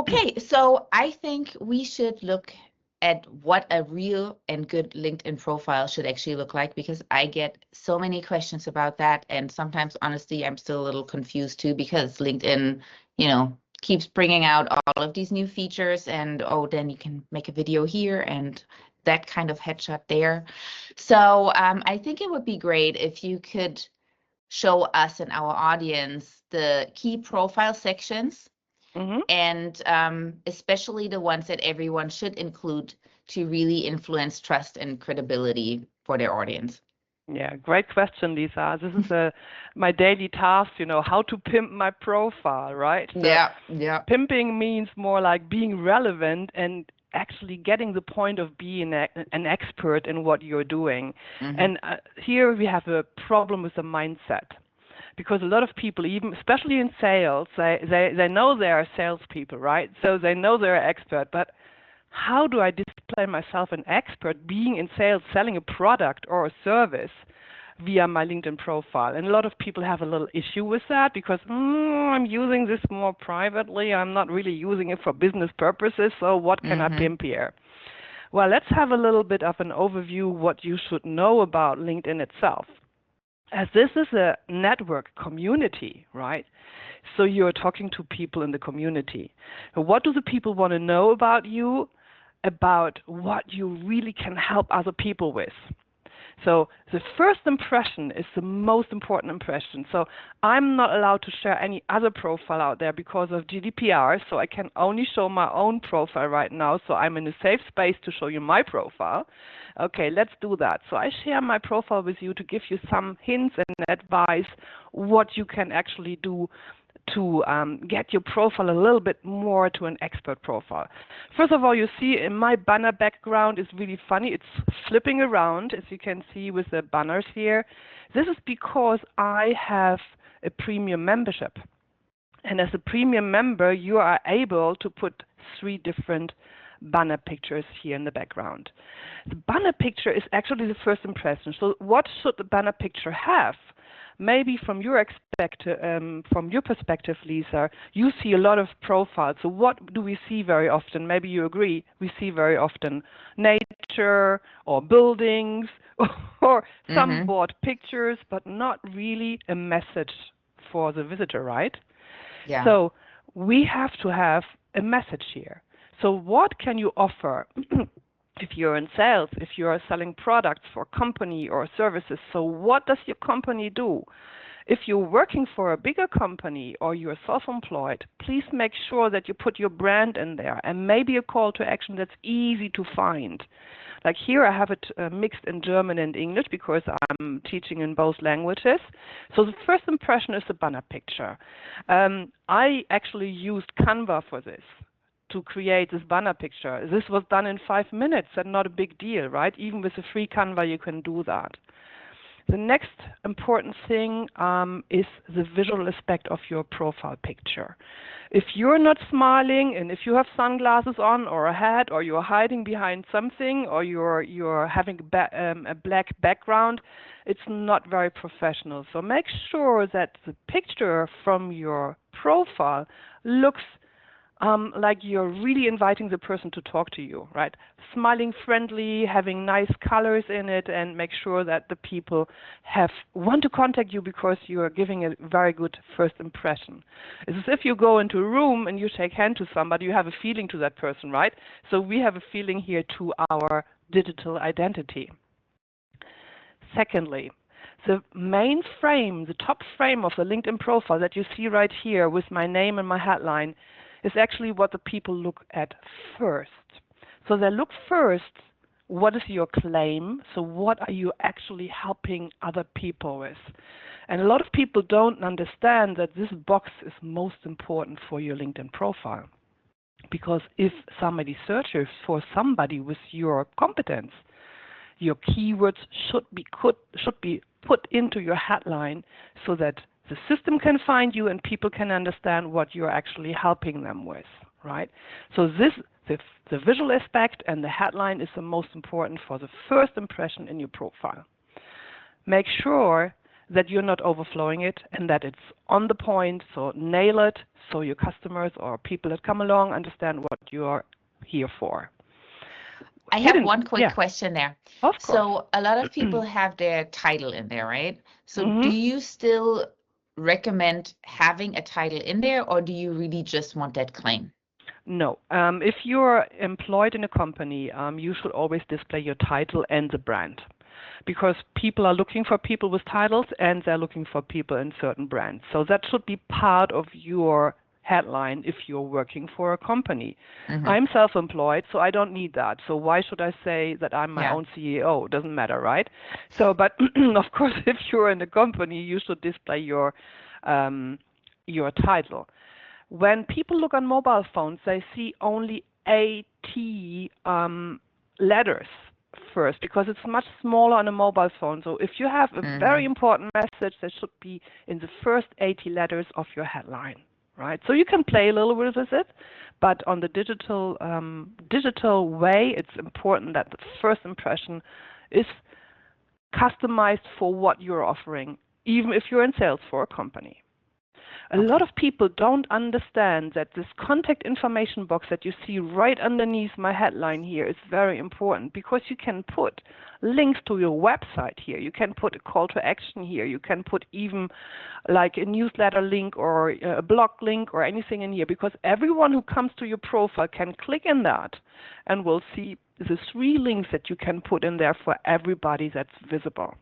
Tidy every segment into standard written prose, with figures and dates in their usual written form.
Okay, so I think we should look at what a real and good LinkedIn profile should actually look like, because I get so many questions about that. And sometimes, honestly, I'm still a little confused too, because LinkedIn, keeps bringing out all of these new features, and oh, then you can make a video here and that kind of headshot there. So I think it would be great if you could show us and our audience the key profile sections, and especially the ones that everyone should include to really influence trust and credibility for their audience. Yeah, great question, Lisa. This is my daily task, how to pimp my profile, right? So Yeah. pimping means more like being relevant and actually getting the point of being an expert in what you're doing. And here we have a problem with the mindset. Because a lot of people, even especially in sales, they know they are salespeople, right? So they know they're an expert, but how do I display myself an expert being in sales, selling a product or a service via my LinkedIn profile? And a lot of people have a little issue with that because I'm using this more privately. I'm not really using it for business purposes. So what can I pimp here? Well, let's have a little bit of an overview what you should know about LinkedIn itself. As this is a network community, right? So you're talking to people in the community. What do the people want to know about you, about what you really can help other people with? So the first impression is the most important impression. So I'm not allowed to share any other profile out there because of GDPR, so I can only show my own profile right now. So I'm in a safe space to show you my profile. Okay, let's do that. So I share my profile with you to give you some hints and advice what you can actually do to get your profile a little bit more to an expert profile. First of all, you see in my banner background is really funny. It's flipping around, as you can see with the banners here. This is because I have a premium membership. And as a premium member, you are able to put 3 different banner pictures here in the background. The banner picture is actually the first impression. So what should the banner picture have? Maybe from your perspective, Lisa, you see a lot of profiles. So what do we see very often? Maybe you agree. We see very often nature or buildings or some board pictures, but not really a message for the visitor, right? Yeah. So we have to have a message here. So what can you offer? If you're in sales, if you are selling products for a company or services, so what does your company do? If you're working for a bigger company or you're self-employed, please make sure that you put your brand in there and maybe a call to action that's easy to find. Like here I have it mixed in German and English because I'm teaching in both languages. So the first impression is the banner picture. I actually used Canva for this, to create this banner picture. This was done in 5 minutes and not a big deal, right? Even with a free Canva, you can do that. The next important thing is the visual aspect of your profile picture. If you're not smiling and if you have sunglasses on or a hat or you're hiding behind something or you're having a black background, it's not very professional. So make sure that the picture from your profile looks like you're really inviting the person to talk to you, right? Smiling friendly, having nice colors in it, and make sure that the people want to contact you because you are giving a very good first impression. It's as if you go into a room and you shake hand to somebody, you have a feeling to that person, right? So we have a feeling here to our digital identity. Secondly, the main frame, the top frame of the LinkedIn profile that you see right here with my name and my headline is actually what the people look at first. So they look first, what is your claim? So what are you actually helping other people with? And a lot of people don't understand that this box is most important for your LinkedIn profile. Because if somebody searches for somebody with your competence, your keywords should be put into your headline so that the system can find you and people can understand what you're actually helping them with, right? So the visual aspect and the headline is the most important for the first impression in your profile. Make sure that you're not overflowing it and that it's on the point. So nail it so your customers or people that come along understand what you are here for. I have one quick question there. Of course. So a lot of people have their title in there, right? So do you still recommend having a title in there, or do you really just want that claim? No. If you're employed in a company, you should always display your title and the brand, because people are looking for people with titles and they're looking for people in certain brands. So that should be part of your headline if you're working for a company. I'm self-employed, so I don't need that. So why should I say that I'm my own CEO? It doesn't matter, right? So, but of course, if you're in a company, you should display your title. When people look on mobile phones, they see only AT letters first, because it's much smaller on a mobile phone. So if you have a very important message, that should be in the first 80 letters of your headline, right? So you can play a little bit with it, but on the digital way, it's important that the first impression is customized for what you're offering, even if you're in sales for a company. A lot of people don't understand that this contact information box that you see right underneath my headline here is very important, because you can put links to your website here. You can put a call to action here. You can put even like a newsletter link or a blog link or anything in here, because everyone who comes to your profile can click in that and will see the 3 links that you can put in there for everybody that's visible.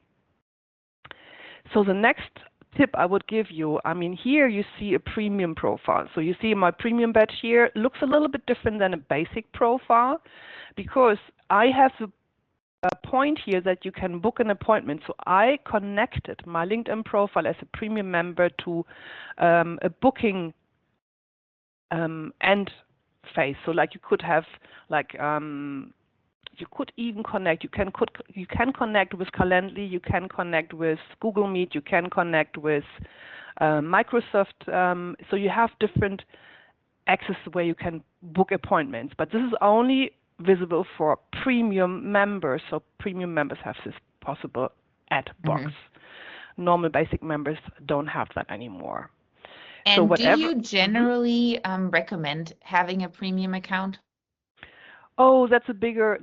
So the next tip I would give you, I mean, here you see a premium profile. So you see my premium badge here looks a little bit different than a basic profile, because I have a point here that you can book an appointment. So I connected my LinkedIn profile as a premium member to a booking end phase. So like you could have like you could even connect. You can connect with Calendly. You can connect with Google Meet. You can connect with Microsoft. So you have different access where you can book appointments. But this is only visible for premium members. So premium members have this possible ad box. Normal basic members don't have that anymore. And so do you generally recommend having a premium account? Oh, that's a bigger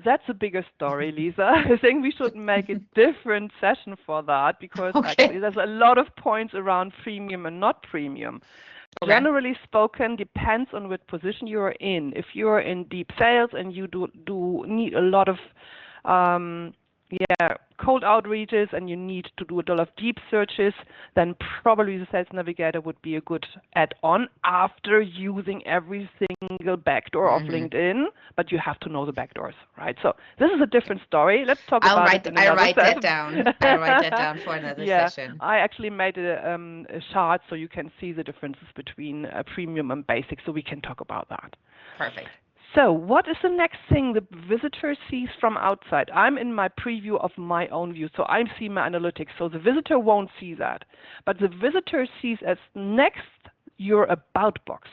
story, Lisa. I think we should make a different session for that, because actually there's a lot of points around premium and not premium. Generally spoken, depends on what position you're in. If you're in deep sales and you do need a lot of cold outreaches and you need to do a lot of deep searches, then probably the Sales Navigator would be a good add-on after using every single backdoor of LinkedIn, but you have to know the backdoors, right? So this is a different story. Let's talk about it in another I'll write that down. I'll write that down for another session. I actually made a chart so you can see the differences between premium and basic, so we can talk about that. Perfect. So what is the next thing the visitor sees from outside? I'm in my preview of my own view, so I see my analytics. So the visitor won't see that. But the visitor sees as next your about box.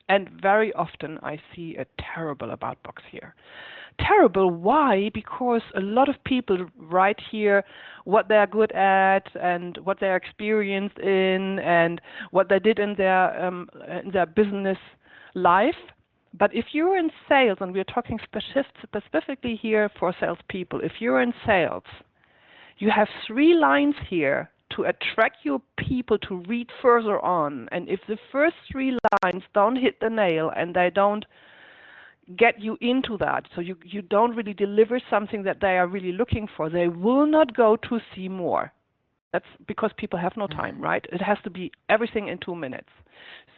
And very often I see a terrible about box here. Terrible, why? Because a lot of people write here what they're good at and what they're experienced in and what they did in their business life. But if you're in sales, and we're talking specifically here for salespeople, if you're in sales, you have 3 lines here to attract your people to read further on. And if the first 3 lines don't hit the nail and they don't get you into that, so you don't really deliver something that they are really looking for, they will not go to see more. That's because people have no time, right? It has to be everything in 2 minutes.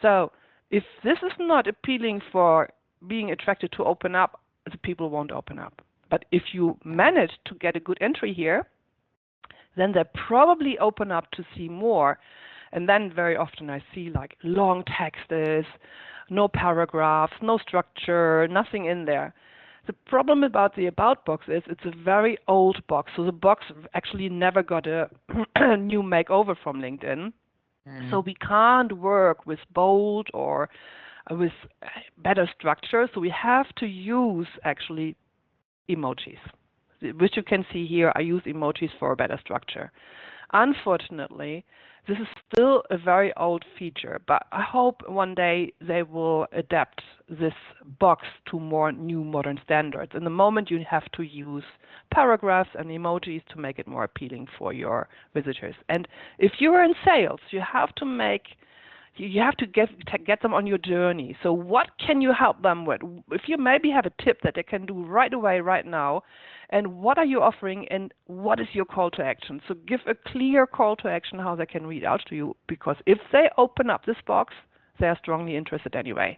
So if this is not appealing for being attracted to open up, the people won't open up. But if you manage to get a good entry here, then they probably open up to see more. And then very often I see like long texts, no paragraphs, no structure, nothing in there. The problem about the about box is it's a very old box. So the box actually never got a new makeover from LinkedIn. So we can't work with bold or with better structure. So we have to use actually emojis, which you can see here. I use emojis for a better structure. Unfortunately, this is still a very old feature, but I hope one day they will adapt this box to more new modern standards. In the moment, you have to use paragraphs and emojis to make it more appealing for your visitors. And if you're in sales, you have to get them on your journey. So what can you help them with? If you maybe have a tip that they can do right away, right now, and what are you offering, and what is your call to action? So give a clear call to action how they can reach out to you, because if they open up this box, they are strongly interested anyway.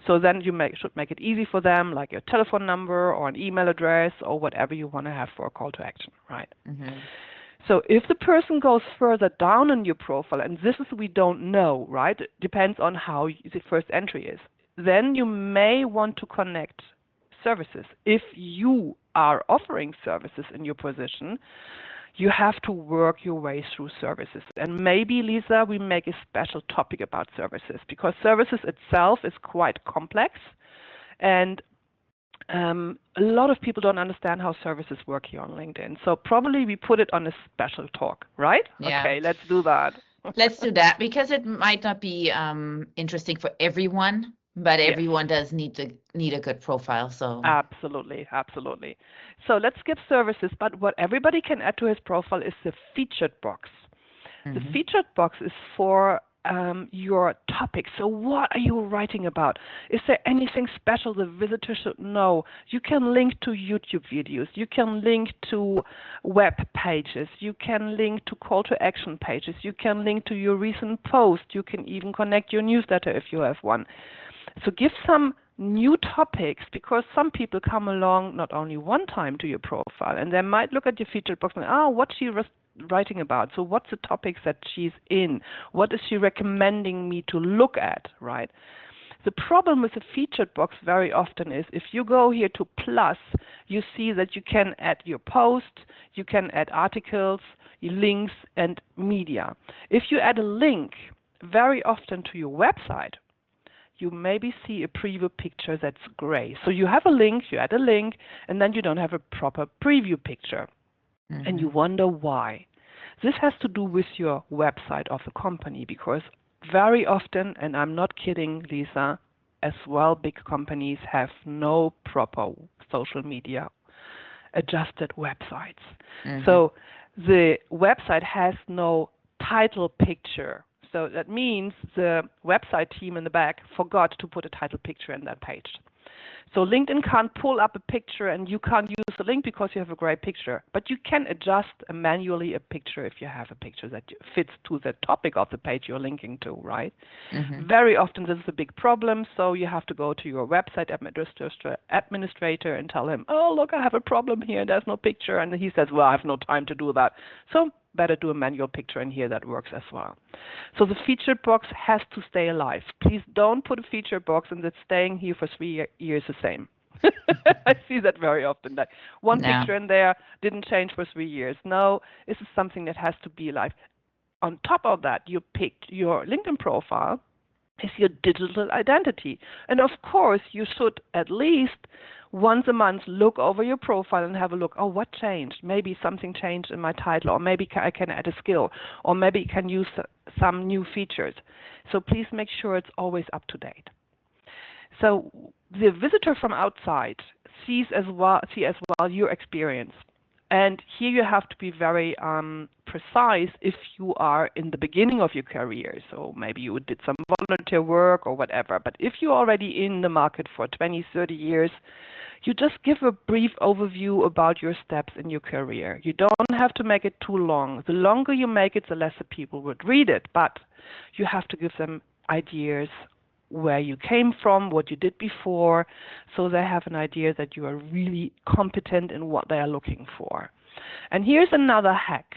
So then you should make it easy for them, like your telephone number or an email address or whatever you want to have for a call to action, right? Mm-hmm. So if the person goes further down in your profile, and this is we don't know, right? It depends on how the first entry is. Then you may want to connect services. If you are offering services in your position, you have to work your way through services. And maybe, Lisa, we make a special topic about services, because services itself is quite complex, and a lot of people don't understand how services work here on LinkedIn. So probably we put it on a special talk, right? Yeah. Okay, let's do that. Let's do that, because it might not be interesting for everyone, but Yes. everyone does need a good profile. So Absolutely, absolutely. So let's skip services, but what everybody can add to his profile is the featured box. The featured box is for your topic. So what are you writing about? Is there anything special the visitor should know? You can link to YouTube videos. You can link to web pages. You can link to call to action pages. You can link to your recent post. You can even connect your newsletter if you have one. So give some new topics, because some people come along not only one time to your profile, and they might look at your featured box and, what's she writing about? So what's the topics that she's in? What is she recommending me to look at, right? The problem with the featured box very often is if you go here to plus, you see that you can add your post, you can add articles, links, and media. If you add a link very often to your website, you maybe see a preview picture that's gray. So you have a link, you add a link, and then you don't have a proper preview picture. And you wonder why. This has to do with your website of the company, because very often, and I'm not kidding, Lisa, as well, big companies have no proper social media adjusted websites. So the website has no title picture. So that means the website team in the back forgot to put a title picture in that page. So LinkedIn can't pull up a picture and you can't use the link because you have a great picture. But you can adjust manually a picture if you have a picture that fits to the topic of the page you're linking to, right? Very often this is a big problem, so you have to go to your website administrator and tell him, oh, look, I have a problem here, there's no picture. And he says, well, I have no time to do that. So better do a manual picture in here that works as well. So the featured box has to stay alive. Please don't put a featured box and it's staying here for 3 years the same. I see that very often. Like one picture in there didn't change for 3 years. No, this is something that has to be alive. On top of that, you picked your LinkedIn profile is your digital identity. And of course, you should at least once a month look over your profile and have a look, oh, what changed? Maybe something changed in my title, or maybe I can add a skill, or maybe I can use some new features. So please make sure it's always up to date. So the visitor from outside see as well your experience. And here you have to be very precise if you are in the beginning of your career. So maybe you did some volunteer work or whatever. But if you're already in the market for 20, 30 years, you just give a brief overview about your steps in your career. You don't have to make it too long. The longer you make it, the less the people would read it. But you have to give them ideas where you came from, what you did before, so they have an idea that you are really competent in what they are looking for. And here's another hack.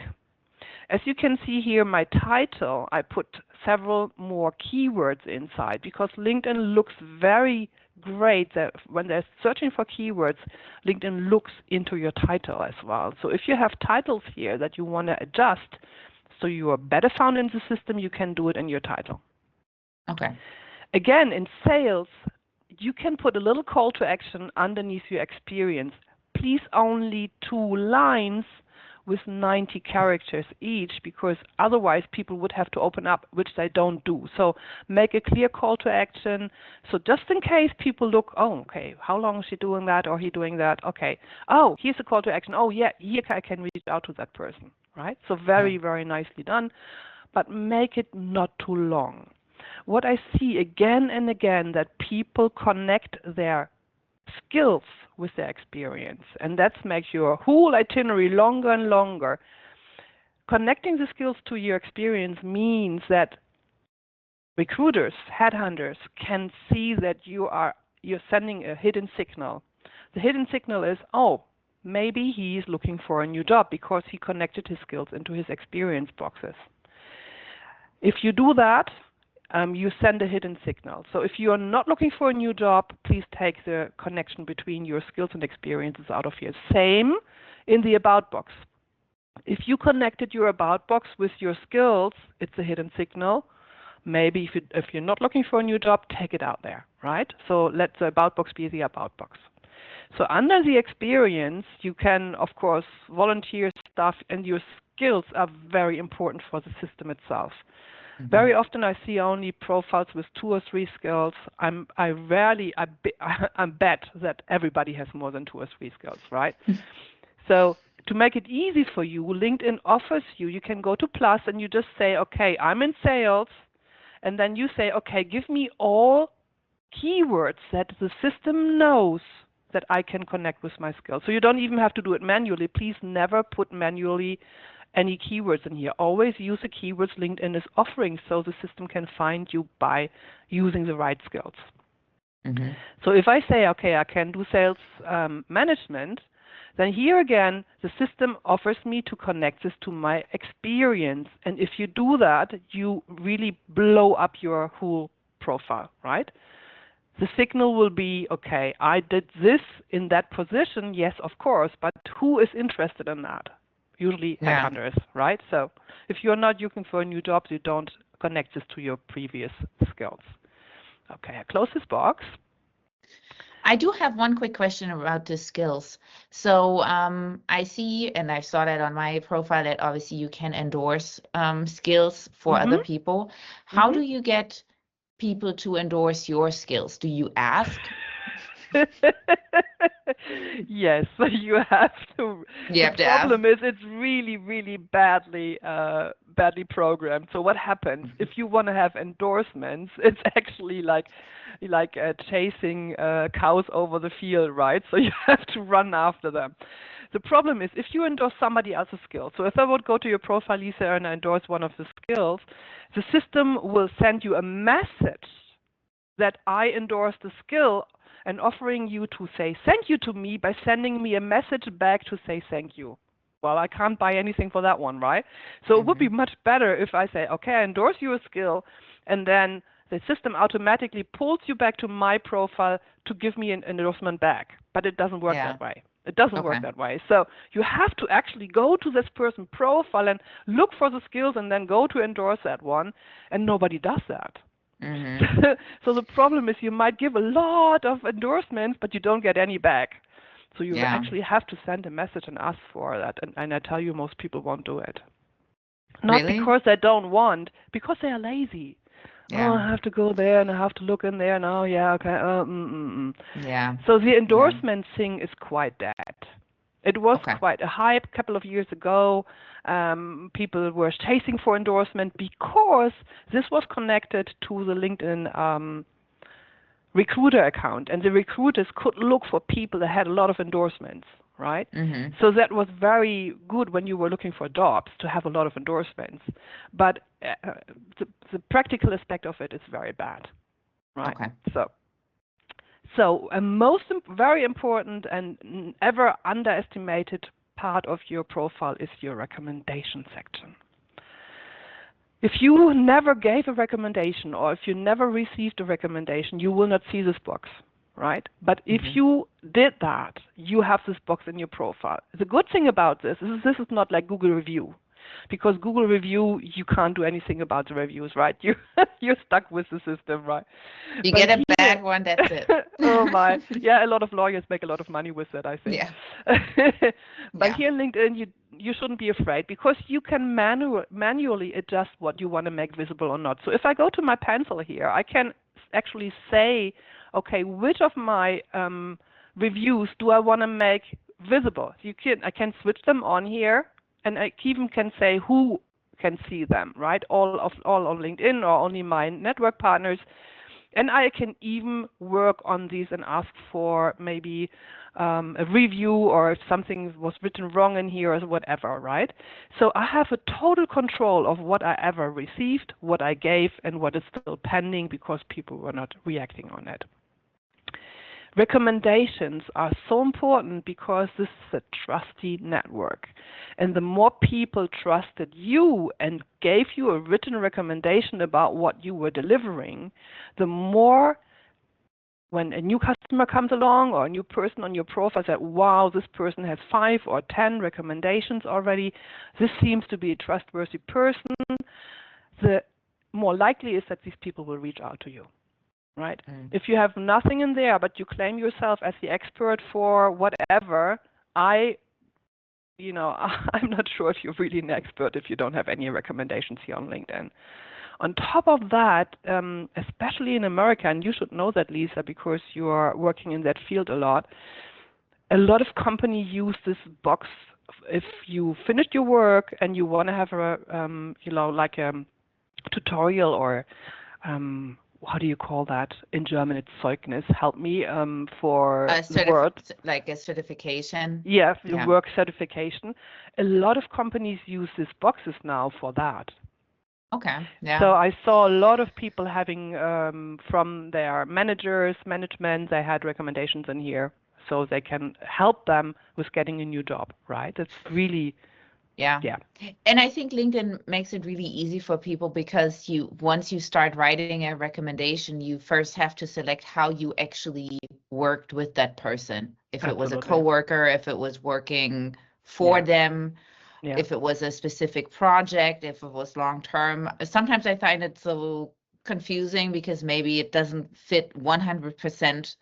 As you can see here, my title, I put several more keywords inside because LinkedIn looks very great that when they're searching for keywords, LinkedIn looks into your title as well. So if you have titles here that you want to adjust so you are better found in the system, you can do it in your title. Okay. Again, in sales, you can put a little call to action underneath your experience. Please only 2 lines with 90 characters each, because otherwise people would have to open up, which they don't do. So make a clear call to action. So just in case people look, oh, okay, how long is she doing that or he doing that? Okay. Oh, here's a call to action. Oh, yeah, here I can reach out to that person, right? So very, very nicely done, but make it not too long. What I see again and again, that people connect their skills with their experience, and that makes your whole itinerary longer and longer. Connecting the skills to your experience means that recruiters, headhunters can see that you're sending a hidden signal. The hidden signal is, oh, maybe he's looking for a new job because he connected his skills into his experience boxes. If you do that, you send a hidden signal. So if you are not looking for a new job, please take the connection between your skills and experiences out of here. Same in the about box. If you connected your about box with your skills, it's a hidden signal. Maybe if you're not looking for a new job, take it out there, right? So let the about box be the about box. So under the experience, you can, of course, volunteer stuff, and your skills are very important for the system itself. Very often I see only profiles with 2 or 3 skills. I bet that everybody has more than 2 or 3 skills, right? So to make it easy for you, LinkedIn offers you can go to plus and you just say, okay, I'm in sales, and then you say, okay, give me all keywords that the system knows that I can connect with my skills. So you don't even have to do it manually. Please never put manually any keywords in here. Always use the keywords LinkedIn is offering so the system can find you by using the right skills. So if I say, okay, I can do sales management, then here again, the system offers me to connect this to my experience. And if you do that, you really blow up your whole profile, right? The signal will be, okay, I did this in that position, yes, of course, but who is interested in that? Usually headhunters, right? So if you're not looking for a new job, you don't connect this to your previous skills. Okay, I close this box. I do have one quick question about the skills. So I see, and I saw that on my profile, that obviously you can endorse skills for other people. How do you get people to endorse your skills? Do you ask? Yes, you have to. You have The to ask. problem is it's really, really badly programmed. So what happens if you want to have endorsements? It's actually like chasing cows over the field, right? So you have to run after them. The problem is if you endorse somebody else's skill. So if I would go to your profile, Lisa, and I endorse one of the skills, the system will send you a message that I endorse the skill and offering you to say thank you to me by sending me a message back to say thank you. Well, I can't buy anything for that one, right? So it would be much better if I say, okay, I endorse your skill, and then the system automatically pulls you back to my profile to give me an endorsement back. But it doesn't work that way. It doesn't work that way. So you have to actually go to this person's profile and look for the skills and then go to endorse that one, and nobody does that. So the problem is you might give a lot of endorsements, but you don't get any back. So you actually have to send a message and ask for that. And I tell you, most people won't do it. Not because they don't want, because they are lazy. Oh, I have to go there and I have to look in there. And oh, yeah, okay. So the endorsement thing is quite dead. It was quite a hype a couple of years ago. People were chasing for endorsement because this was connected to the LinkedIn recruiter account, and the recruiters could look for people that had a lot of endorsements, right? So that was very good when you were looking for jobs to have a lot of endorsements. But the practical aspect of it is very bad, right? So a very important and ever underestimated part of your profile is your recommendation section. If you never gave a recommendation or if you never received a recommendation, you will not see this box, right? But if you did that, you have this box in your profile. The good thing about this is not like Google review. Because Google review, you can't do anything about the reviews, right? You're stuck with the system, right? You get a bad one, that's it. Oh my! Yeah, a lot of lawyers make a lot of money with that, I think. But here in LinkedIn, shouldn't be afraid, because you can manually adjust what you want to make visible or not. So if I go to my pencil here, I can actually say, okay, which of my reviews do I want to make visible? I can switch them on here, and I even can say who can see them, right? All on LinkedIn, or only my network partners. And I can even work on these and ask for maybe a review, or if something was written wrong in here or whatever, right? So I have a total control of what I ever received, what I gave, and what is still pending because people were not reacting on it. Recommendations are so important because this is a trusty network. And the more people trusted you and gave you a written recommendation about what you were delivering, the more, when a new customer comes along or a new person on your profile said, wow, this person has 5 or 10 recommendations already, this seems to be a trustworthy person, the more likely is that these people will reach out to you. Right? If you have nothing in there, but you claim yourself as the expert for whatever, I'm not sure if you're really an expert if you don't have any recommendations here on LinkedIn. On top of that, especially in America, and you should know that, Lisa, because you are working in that field a lot of companies use this box. If you finished your work and you want to have a, like a tutorial, or how do you call that in German? It's Zeugnis. Help me for the word. Like a certification. Yes, the work certification. A lot of companies use these boxes now for that. Okay. Yeah. So I saw a lot of people having from their management, they had recommendations in here, so they can help them with getting a new job. Right? It's really. Yeah. And I think LinkedIn makes it really easy for people, because once you start writing a recommendation, you first have to select how you actually worked with that person. If it was a coworker, if it was working for them, if it was a specific project, if it was long term. Sometimes I find it so confusing because maybe it doesn't fit 100%,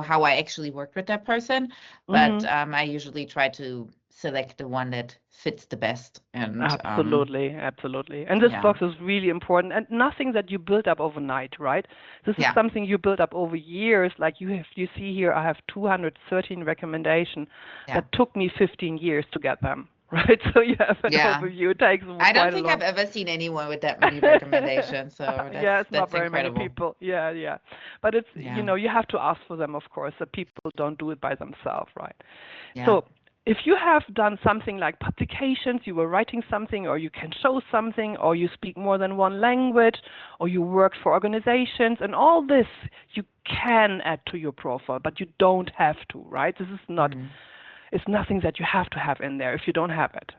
how I actually worked with that person. But I usually try to select the one that fits the best. And absolutely. And this box is really important, and nothing that you build up overnight, right? This is something you build up over years. Like you see here, I have 213 recommendations that took me 15 years to get them. Right, so you have an overview. It takes I don't think I've ever seen anyone with that many recommendations. So it's not very incredible. many people. Yeah. But it's you have to ask for them, of course. So people don't do it by themselves, right? Yeah. So if you have done something like publications, you were writing something, or you can show something, or you speak more than one language, or you work for organizations, and all this you can add to your profile, but you don't have to, right? This is not. It's nothing that you have to have in there if you don't have it.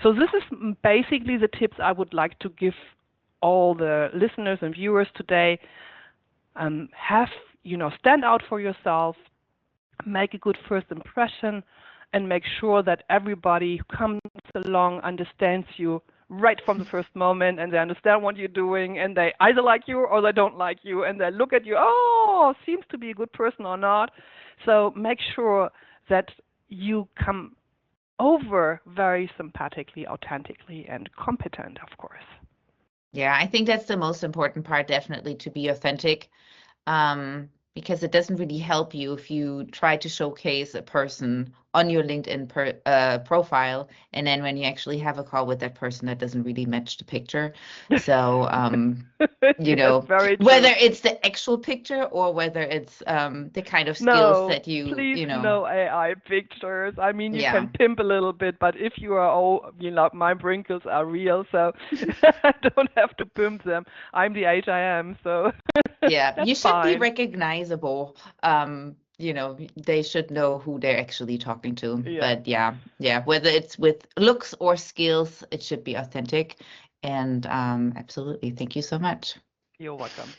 So this is basically the tips I would like to give all the listeners and viewers today. Stand out for yourself, make a good first impression, and make sure that everybody who comes along understands you right from the first moment, and they understand what you're doing, and they either like you or they don't like you, and they look at you, seems to be a good person or not. So make sure that you come over very sympathetically, authentically, and competent, of course. Yeah, I think that's the most important part, definitely, to be authentic, because it doesn't really help you if you try to showcase a person on your LinkedIn profile, and then when you actually have a call with that person, that doesn't really match the picture. So, whether it's the actual picture or whether it's the kind of skills that please, no AI pictures. I mean, you can pimp a little bit, but if you are, my wrinkles are real, so I don't have to pimp them. I'm the age I am, so you should be recognizable. They should know who they're actually talking to. But whether it's with looks or skills, it should be authentic. And absolutely, thank you so much. You're welcome.